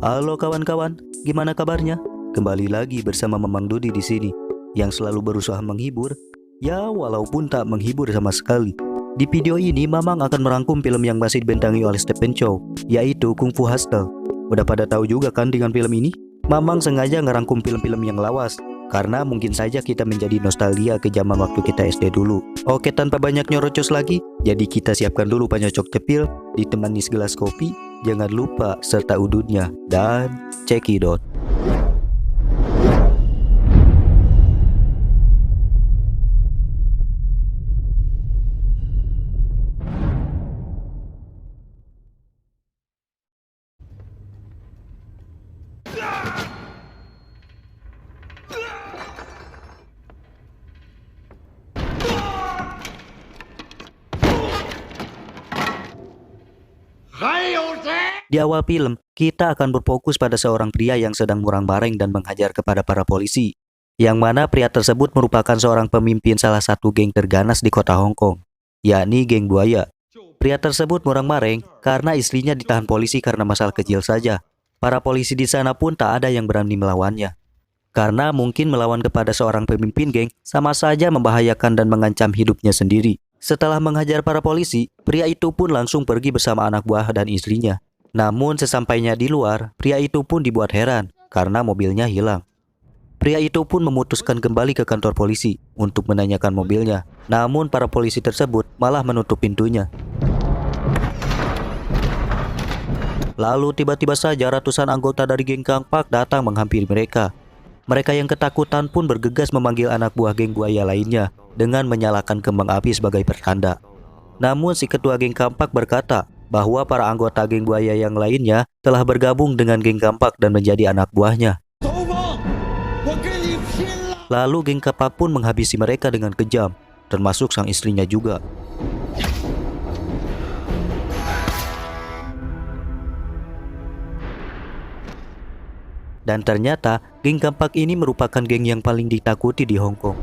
Halo kawan-kawan, gimana kabarnya? Kembali lagi bersama Mamang Dodi di sini, yang selalu berusaha menghibur, ya walaupun tak menghibur sama sekali. Di video ini, Mamang akan merangkum film yang masih dibintangi oleh Stephen Chow, yaitu Kung Fu Hustle. Udah pada tahu juga kan dengan film ini? Mamang sengaja ngerangkum film-film yang lawas, karena mungkin saja kita menjadi nostalgia ke zaman waktu kita SD dulu. Oke, tanpa banyak nyorocos lagi, jadi kita siapkan dulu penyocok cepil, ditemani segelas kopi. Jangan lupa serta udutnya dan cekidot. Di awal film, kita akan berfokus pada seorang pria yang sedang murang-mareng dan menghajar kepada para polisi, yang mana pria tersebut merupakan seorang pemimpin salah satu geng terganas di kota Hong Kong, yakni geng buaya. Pria tersebut murang-mareng karena istrinya ditahan polisi karena masalah kecil saja. Para polisi di sana pun tak ada yang berani melawannya, karena mungkin melawan kepada seorang pemimpin geng sama saja membahayakan dan mengancam hidupnya sendiri. Setelah menghajar para polisi, pria itu pun langsung pergi bersama anak buah dan istrinya. Namun sesampainya di luar, pria itu pun dibuat heran karena mobilnya hilang. Pria itu pun memutuskan kembali ke kantor polisi untuk menanyakan mobilnya. Namun para polisi tersebut malah menutup pintunya. Lalu tiba-tiba saja ratusan anggota dari geng Kang Pak datang menghampiri mereka. Mereka yang ketakutan pun bergegas memanggil anak buah geng buaya lainnya dengan menyalakan kembang api sebagai pertanda. Namun si ketua geng Kampak berkata bahwa para anggota geng buaya yang lainnya telah bergabung dengan geng Kampak dan menjadi anak buahnya. Lalu geng Kampak pun menghabisi mereka dengan kejam, termasuk sang istrinya juga. Dan ternyata geng Kampak ini merupakan geng yang paling ditakuti di Hong Kong.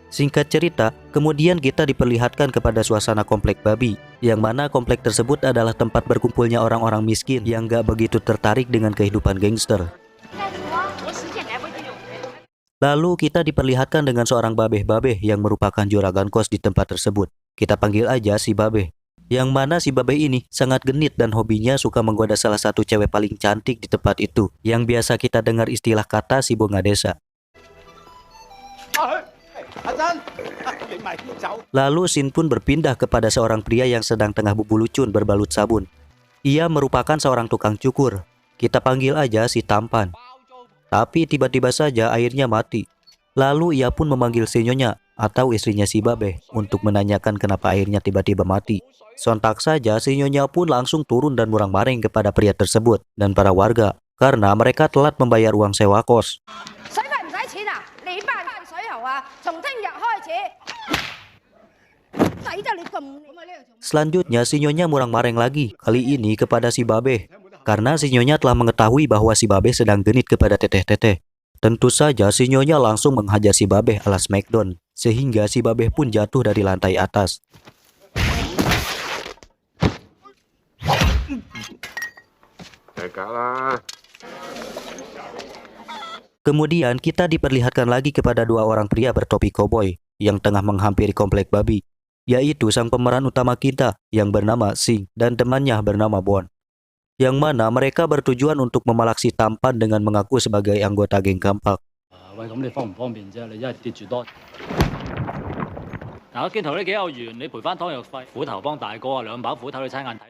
Singkat cerita, kemudian kita diperlihatkan kepada suasana komplek babi, yang mana komplek tersebut adalah tempat berkumpulnya orang-orang miskin yang gak begitu tertarik dengan kehidupan gangster. Lalu kita diperlihatkan dengan seorang babeh-babeh yang merupakan juragan kos di tempat tersebut. Kita panggil aja si babeh. Yang mana si babeh ini sangat genit dan hobinya suka menggoda salah satu cewek paling cantik di tempat itu, yang biasa kita dengar istilah kata si bunga desa. Lalu scene pun berpindah kepada seorang pria yang sedang tengah bubulucun berbalut sabun. Ia merupakan seorang tukang cukur. Kita panggil aja si Tampan. Tapi tiba-tiba saja airnya mati. Lalu ia pun memanggil si Nyonya atau istrinya si Babeh untuk menanyakan kenapa airnya tiba-tiba mati. Sontak saja si Nyonya pun langsung turun dan murang-mareng kepada pria tersebut dan para warga karena mereka telat membayar uang sewa kos. Selanjutnya si Nyonya murang-mareng lagi, kali ini kepada si Babeh, karena si Nyonya telah mengetahui bahwa si Babeh sedang genit kepada teteh-teteh. Tentu saja si Nyonya langsung menghajar si Babeh ala Smackdown, sehingga si Babeh pun jatuh dari lantai atas. Kemudian kita diperlihatkan lagi kepada dua orang pria bertopi koboi yang tengah menghampiri komplek babi, yaitu sang pemeran utama kita yang bernama Sing dan temannya bernama Bon, yang mana mereka bertujuan untuk memalak si Tampan dengan mengaku sebagai anggota geng Kampak.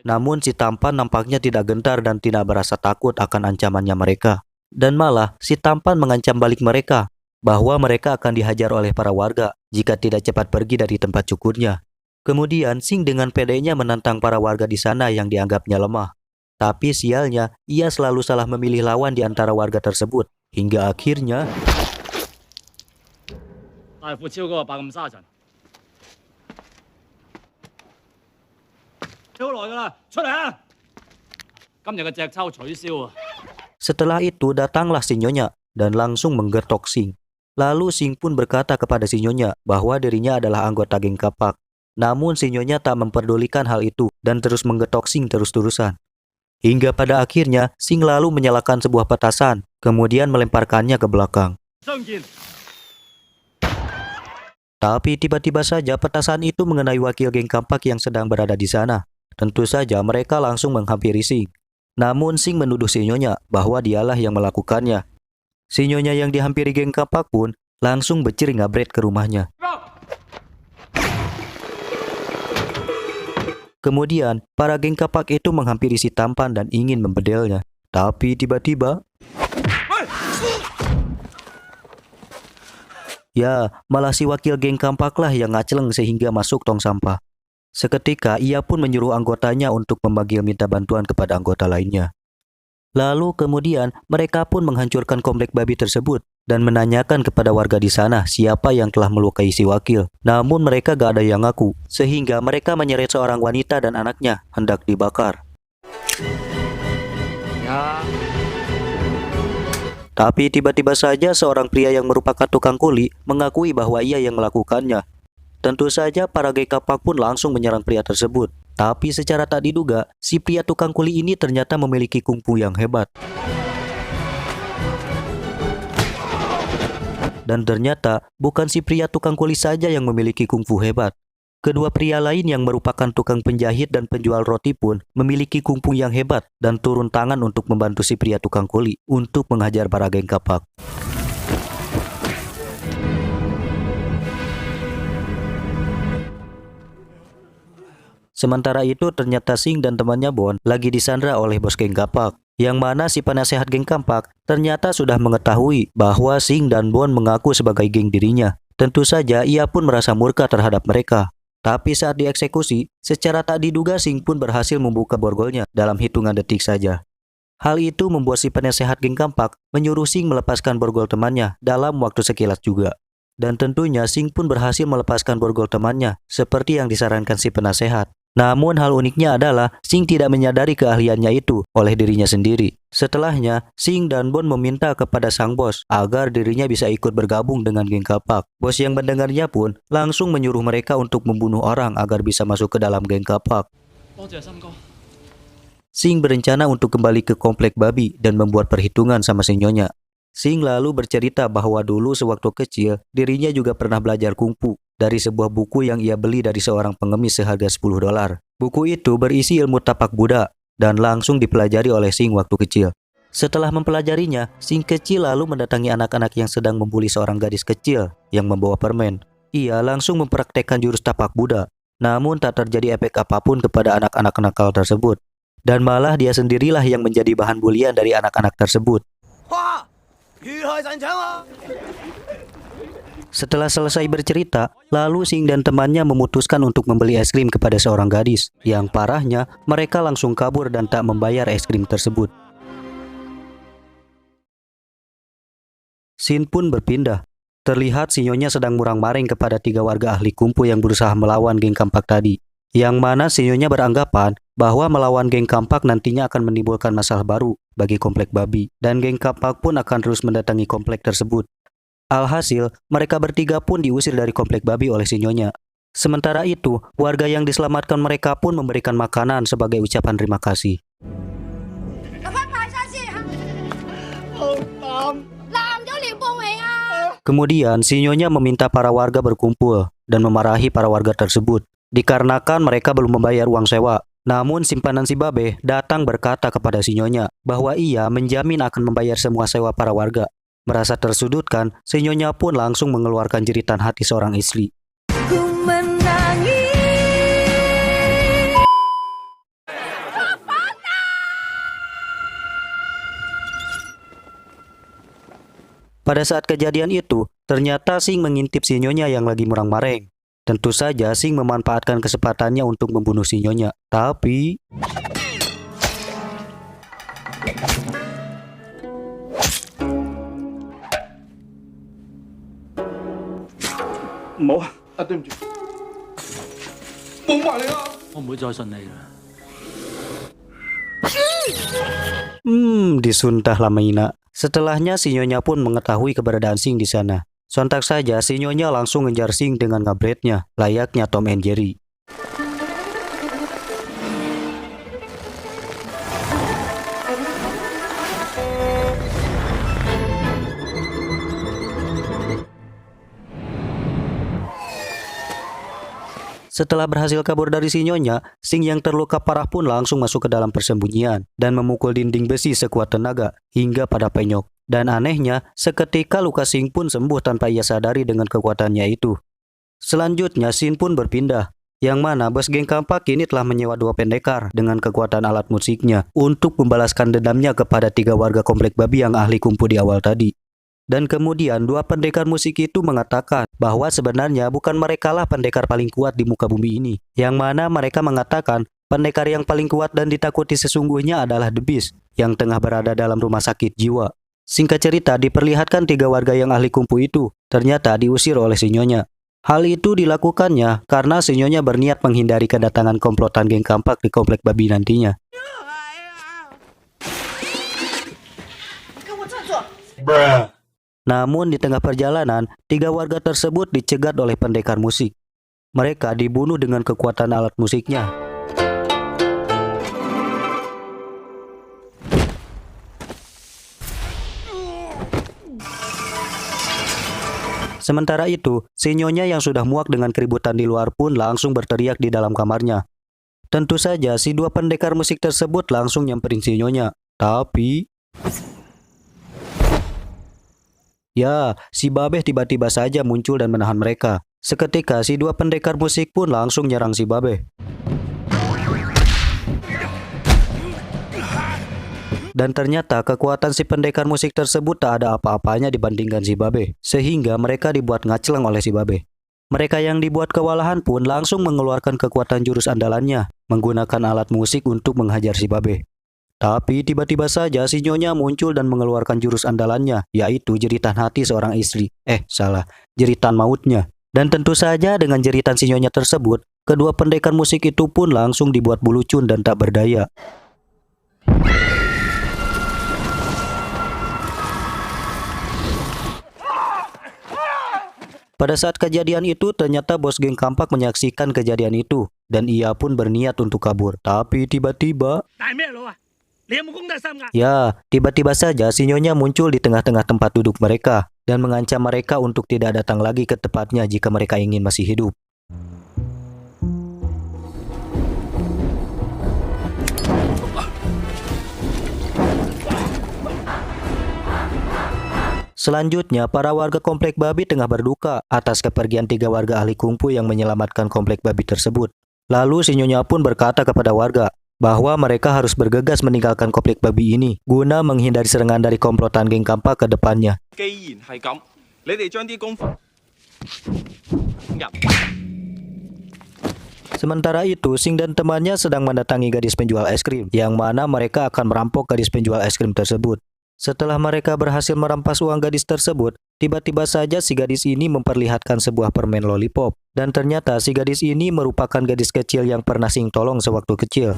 Namun si Tampan nampaknya tidak gentar dan tidak berasa takut akan ancamannya mereka. Dan malah si Tampan mengancam balik mereka bahwa mereka akan dihajar oleh para warga jika tidak cepat pergi dari tempat cukurnya. Kemudian Sing dengan pedenya menantang para warga di sana yang dianggapnya lemah. Tapi sialnya, ia selalu salah memilih lawan di antara warga tersebut. Hingga akhirnya setelah itu datanglah si Nyonya dan langsung menggetok Sing. Lalu Sing pun berkata kepada si Nyonya bahwa dirinya adalah anggota geng kapak. Namun si Nyonya tak memperdulikan hal itu dan terus menggetok Sing terus-terusan. Hingga pada akhirnya Sing lalu menyalakan sebuah petasan, kemudian melemparkannya ke belakang. Tapi tiba-tiba saja petasan itu mengenai wakil geng kapak yang sedang berada di sana. Tentu saja mereka langsung menghampiri Sing. Namun Sing menuduh si Nyonya bahwa dialah yang melakukannya. Si Nyonya yang dihampiri geng kapak pun langsung ngabret ke rumahnya. Kemudian, para geng kapak itu menghampiri si tampan dan ingin membedelnya. Tapi tiba-tiba, ya, malah si wakil geng kampaklah yang ngaceleng sehingga masuk tong sampah. Seketika, ia pun menyuruh anggotanya untuk memanggil minta bantuan kepada anggota lainnya. Lalu kemudian, mereka pun menghancurkan komplek babi tersebut dan menanyakan kepada warga di sana siapa yang telah melukai si wakil. Namun mereka gak ada yang ngaku, sehingga mereka menyeret seorang wanita dan anaknya hendak dibakar. Ya. Tapi tiba-tiba saja seorang pria yang merupakan tukang kuli mengakui bahwa ia yang melakukannya. Tentu saja para geng kapak pun langsung menyerang pria tersebut. Tapi secara tak diduga, si pria tukang kuli ini ternyata memiliki kungfu yang hebat. Dan ternyata bukan si pria tukang kuli saja yang memiliki kungfu hebat. Kedua pria lain yang merupakan tukang penjahit dan penjual roti pun memiliki kungfu yang hebat dan turun tangan untuk membantu si pria tukang kuli untuk menghajar para geng kapak. Sementara itu ternyata Sing dan temannya Bon lagi disandra oleh bos geng kapak. Yang mana si penasehat geng kapak ternyata sudah mengetahui bahwa Sing dan Bon mengaku sebagai geng dirinya. Tentu saja ia pun merasa murka terhadap mereka. Tapi saat dieksekusi, secara tak diduga Sing pun berhasil membuka borgolnya dalam hitungan detik saja. Hal itu membuat si penasehat geng kapak menyuruh Sing melepaskan borgol temannya dalam waktu sekilas juga. Dan tentunya Sing pun berhasil melepaskan borgol temannya seperti yang disarankan si penasehat. Namun hal uniknya adalah Sing tidak menyadari keahliannya itu oleh dirinya sendiri. Setelahnya, Sing dan Bon meminta kepada sang bos agar dirinya bisa ikut bergabung dengan geng kapak. Bos yang mendengarnya pun langsung menyuruh mereka untuk membunuh orang agar bisa masuk ke dalam geng kapak. Sing berencana untuk kembali ke komplek babi dan membuat perhitungan sama si Nyonya. Sing lalu bercerita bahwa dulu sewaktu kecil, dirinya juga pernah belajar kungfu dari sebuah buku yang ia beli dari seorang pengemis seharga $10. Buku itu berisi ilmu tapak Buddha dan langsung dipelajari oleh Sing waktu kecil. Setelah mempelajarinya, Sing kecil lalu mendatangi anak-anak yang sedang membuli seorang gadis kecil yang membawa permen. Ia langsung mempraktekkan jurus tapak Buddha, namun tak terjadi efek apapun kepada anak-anak nakal tersebut. Dan malah dia sendirilah yang menjadi bahan bulian dari anak-anak tersebut. Setelah selesai bercerita, lalu Sing dan temannya memutuskan untuk membeli es krim kepada seorang gadis. Yang parahnya, mereka langsung kabur dan tak membayar es krim tersebut. Scene pun berpindah. Terlihat si Nyonya sedang murang-maring kepada 3 warga ahli kungfu yang berusaha melawan geng kampak tadi. Yang mana si Nyonya beranggapan bahwa melawan geng kampak nantinya akan menimbulkan masalah baru bagi komplek babi. Dan geng kampak pun akan terus mendatangi komplek tersebut. Alhasil, mereka bertiga pun diusir dari komplek babi oleh si Nyonya. Sementara itu, warga yang diselamatkan mereka pun memberikan makanan sebagai ucapan terima kasih. Kemudian, si Nyonya meminta para warga berkumpul dan memarahi para warga tersebut. Dikarenakan mereka belum membayar uang sewa. Namun simpanan si Babe datang berkata kepada si Nyonya bahwa ia menjamin akan membayar semua sewa para warga. Merasa tersudutkan, si Nyonya pun langsung mengeluarkan jeritan hati seorang istri. Pada saat kejadian itu, ternyata Sing mengintip si Nyonya yang lagi murang-mareng. Tentu saja Sing memanfaatkan kesempatannya untuk membunuh si Nyonya. Tapi disuntah Lamaina. Setelahnya si Nyonya pun mengetahui keberadaan Sing di sana. Sontak saja si Nyonya langsung ngejar Sing dengan ngabretnya, layaknya Tom and Jerry. Setelah berhasil kabur dari si Nyonya, Sing yang terluka parah pun langsung masuk ke dalam persembunyian dan memukul dinding besi sekuat tenaga hingga pada penyok. Dan anehnya, seketika luka Sing pun sembuh tanpa ia sadari dengan kekuatannya itu. Selanjutnya, Shin pun berpindah, yang mana bos geng kampak ini telah menyewa 2 pendekar dengan kekuatan alat musiknya untuk membalaskan dendamnya kepada 3 warga komplek babi yang ahli kungfu di awal tadi. Dan kemudian 2 pendekar musik itu mengatakan bahwa sebenarnya bukan merekalah pendekar paling kuat di muka bumi ini, yang mana mereka mengatakan pendekar yang paling kuat dan ditakuti sesungguhnya adalah The Beast yang tengah berada dalam rumah sakit jiwa. Singkat cerita, diperlihatkan 3 warga yang ahli kungfu itu ternyata diusir oleh si Nyonya. Hal itu dilakukannya karena si Nyonya berniat menghindari kedatangan komplotan geng kampak di komplek babi nantinya. Namun di tengah perjalanan, 3 warga tersebut dicegat oleh pendekar musik. Mereka dibunuh dengan kekuatan alat musiknya. Sementara itu, si Nyonya yang sudah muak dengan keributan di luar pun langsung berteriak di dalam kamarnya. Tentu saja si 2 pendekar musik tersebut langsung nyamperin si Nyonya. Tapi ya, si Babeh tiba-tiba saja muncul dan menahan mereka. Seketika si 2 pendekar musik pun langsung nyerang si Babeh. Dan ternyata kekuatan si pendekar musik tersebut tak ada apa-apanya dibandingkan si Babeh, sehingga mereka dibuat ngacleng oleh si Babeh. Mereka yang dibuat kewalahan pun langsung mengeluarkan kekuatan jurus andalannya, menggunakan alat musik untuk menghajar si Babeh. Tapi tiba-tiba saja si Nyonya muncul dan mengeluarkan jurus andalannya, yaitu jeritan hati seorang istri. Jeritan mautnya. Dan tentu saja dengan jeritan si Nyonya tersebut, kedua pendekar musik itu pun langsung dibuat bulucun dan tak berdaya. Pada saat kejadian itu, ternyata bos geng kampak menyaksikan kejadian itu, dan ia pun berniat untuk kabur. Tapi tiba-tiba, tiba-tiba saja si Nyonya muncul di tengah-tengah tempat duduk mereka, dan mengancam mereka untuk tidak datang lagi ke tempatnya jika mereka ingin masih hidup. Selanjutnya, para warga komplek babi tengah berduka atas kepergian 3 warga ahli kungfu yang menyelamatkan komplek babi tersebut. Lalu si Nyonya pun berkata kepada warga bahwa mereka harus bergegas meninggalkan komplek babi ini guna menghindari serangan dari komplotan geng kampak ke depannya. Sementara itu, Sing dan temannya sedang mendatangi gadis penjual es krim, yang mana mereka akan merampok gadis penjual es krim tersebut. Setelah mereka berhasil merampas uang gadis tersebut, tiba-tiba saja si gadis ini memperlihatkan sebuah permen lollipop. Dan ternyata si gadis ini merupakan gadis kecil yang pernah Sing tolong sewaktu kecil.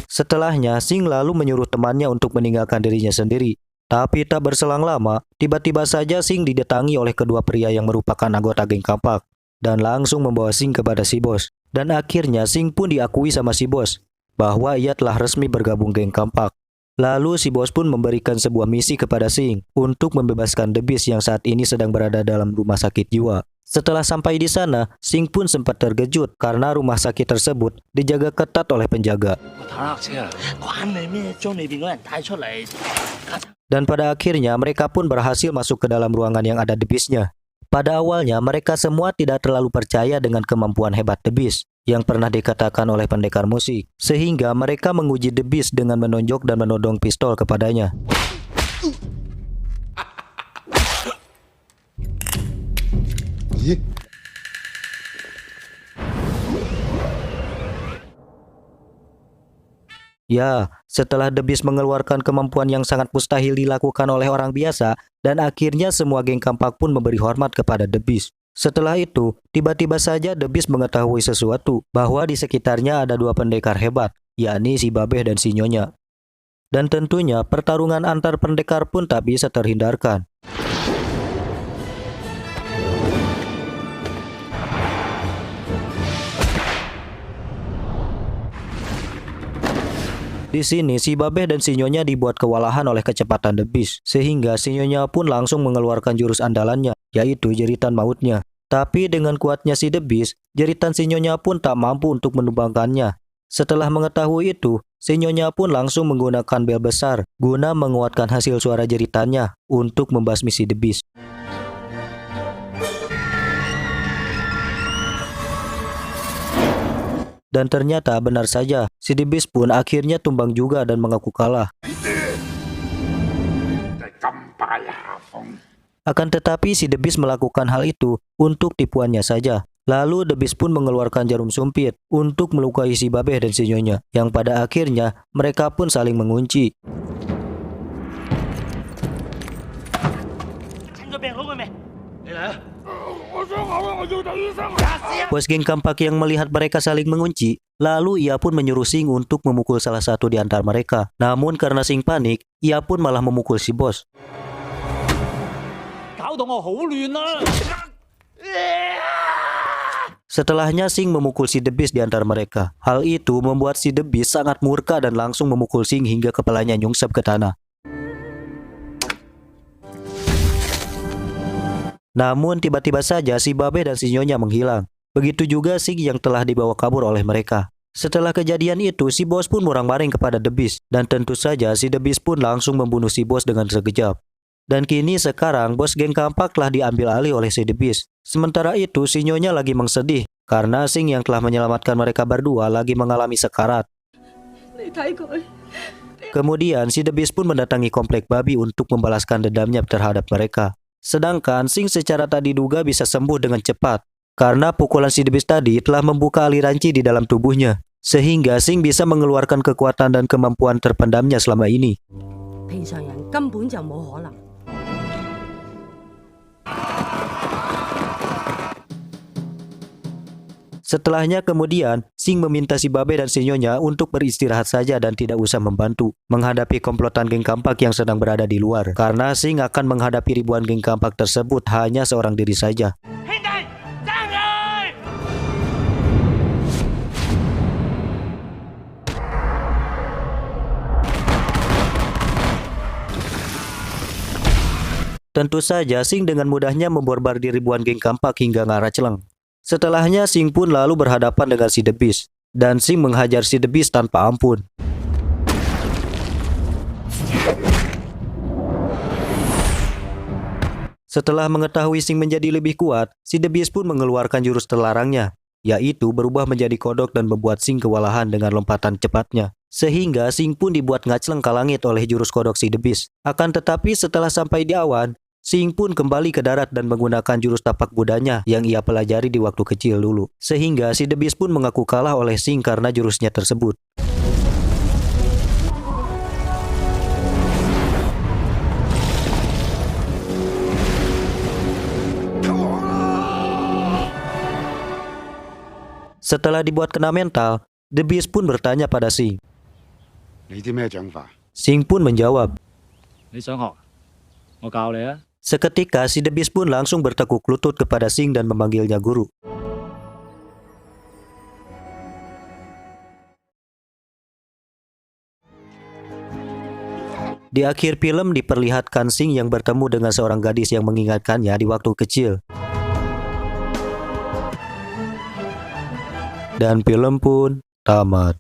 Setelahnya, Sing lalu menyuruh temannya untuk meninggalkan dirinya sendiri. Tapi tak berselang lama, tiba-tiba saja Sing didatangi oleh kedua pria yang merupakan anggota geng kampak dan langsung membawa Sing kepada si bos. Dan akhirnya Sing pun diakui sama si bos bahwa ia telah resmi bergabung geng kampak. Lalu si bos pun memberikan sebuah misi kepada Sing untuk membebaskan The Beast yang saat ini sedang berada dalam rumah sakit jiwa. Setelah sampai di sana, Sing pun sempat terkejut karena rumah sakit tersebut dijaga ketat oleh penjaga. Dan pada akhirnya mereka pun berhasil masuk ke dalam ruangan yang ada The Beast-nya. Pada awalnya mereka semua tidak terlalu percaya dengan kemampuan hebat The Beast yang pernah dikatakan oleh pendekar musik, sehingga mereka menguji The Beast dengan menonjok dan menodong pistol kepadanya. Ya, setelah The Beast mengeluarkan kemampuan yang sangat mustahil dilakukan oleh orang biasa, dan akhirnya semua geng kampak pun memberi hormat kepada The Beast. Setelah itu, tiba-tiba saja The Beast mengetahui sesuatu, bahwa di sekitarnya ada dua pendekar hebat, yakni si Babeh dan si Nyonya. Dan tentunya pertarungan antar pendekar pun tak bisa terhindarkan. Di sini, si Babeh dan si Nyonya dibuat kewalahan oleh kecepatan The Beast, sehingga si Nyonya pun langsung mengeluarkan jurus andalannya, yaitu jeritan mautnya. Tapi dengan kuatnya si The Beast, jeritan si Nyonya pun tak mampu untuk menumbangkannya. Setelah mengetahui itu, si Nyonya pun langsung menggunakan bel besar, guna menguatkan hasil suara jeritannya untuk membasmi si The Beast. Dan ternyata benar saja, si The Beast pun akhirnya tumbang juga dan mengaku kalah. Akan tetapi si The Beast melakukan hal itu untuk tipuannya saja. Lalu The Beast pun mengeluarkan jarum sumpit untuk melukai si Babeh dan si Nyonya, yang pada akhirnya mereka pun saling mengunci. Bos geng kampak yang melihat mereka saling mengunci, lalu ia pun menyuruh Sing untuk memukul salah satu di antara mereka. Namun karena Sing panik, ia pun malah memukul si bos. Setelahnya Sing memukul si The Beast di antara mereka. Hal itu membuat si The Beast sangat murka dan langsung memukul Sing hingga kepalanya nyungsep ke tanah. Namun tiba-tiba saja si Babeh dan si Nyonya menghilang. Begitu juga Sing yang telah dibawa kabur oleh mereka. Setelah kejadian itu, si bos pun murang-maring kepada The Beast. Dan tentu saja si The Beast pun langsung membunuh si bos dengan sekejap. Dan kini sekarang bos geng kampak telah diambil alih oleh si The Beast. Sementara itu si Nyonya lagi mengsedih karena Sing yang telah menyelamatkan mereka berdua lagi mengalami sekarat. Kemudian si The Beast pun mendatangi komplek babi untuk membalaskan dendamnya terhadap mereka. Sedangkan Sing secara tak diduga bisa sembuh dengan cepat karena pukulan si The Beast tadi telah membuka aliran qi di dalam tubuhnya, sehingga Sing bisa mengeluarkan kekuatan dan kemampuan terpendamnya selama ini. Setelahnya kemudian, Sing meminta si Babeh dan si Nyonya untuk beristirahat saja dan tidak usah membantu menghadapi komplotan geng kampak yang sedang berada di luar. Karena Sing akan menghadapi ribuan geng kampak tersebut hanya seorang diri saja. Tentu saja Sing dengan mudahnya memborbardir ribuan geng kampak hingga ngarah celeng. Setelahnya Sing pun lalu berhadapan dengan si The Beast, dan Sing menghajar si The Beast tanpa ampun. Setelah mengetahui Sing menjadi lebih kuat, si The Beast pun mengeluarkan jurus terlarangnya, yaitu berubah menjadi kodok dan membuat Sing kewalahan dengan lompatan cepatnya. Sehingga Sing pun dibuat ngacleng ke langit oleh jurus kodok si The Beast. Akan tetapi setelah sampai di awan, Sing pun kembali ke darat dan menggunakan jurus tapak budanya yang ia pelajari di waktu kecil dulu. Sehingga si The Beast pun mengaku kalah oleh Sing karena jurusnya tersebut. Setelah dibuat kena mental, The Beast pun bertanya pada Sing. Sing pun menjawab, Seketika si The Beast pun langsung bertekuk lutut kepada Sing dan memanggilnya guru. Di akhir film diperlihatkan Sing yang bertemu dengan seorang gadis yang mengingatkannya di waktu kecil. Dan film pun tamat.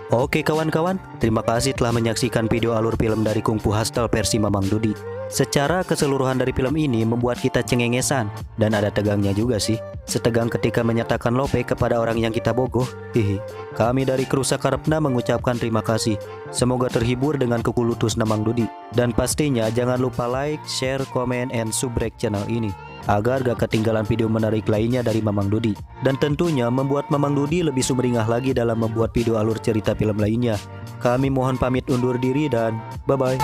Oke kawan-kawan, terima kasih telah menyaksikan video alur film dari Kung Fu Hustle versi Mamang Dudi. Secara keseluruhan dari film ini membuat kita cengengesan, dan ada tegangnya juga sih. Setegang ketika menyatakan lope kepada orang yang kita bogoh. Hihi. Kami dari kru Sakarepna mengucapkan terima kasih. Semoga terhibur dengan kekulutus Mamang Dudi. Dan pastinya jangan lupa like, share, komen, and subrek channel ini, agar gak ketinggalan video menarik lainnya dari Mamang Dudi. Dan tentunya membuat Mamang Dudi lebih sumringah lagi dalam membuat video alur cerita film lainnya. Kami mohon pamit undur diri dan bye-bye.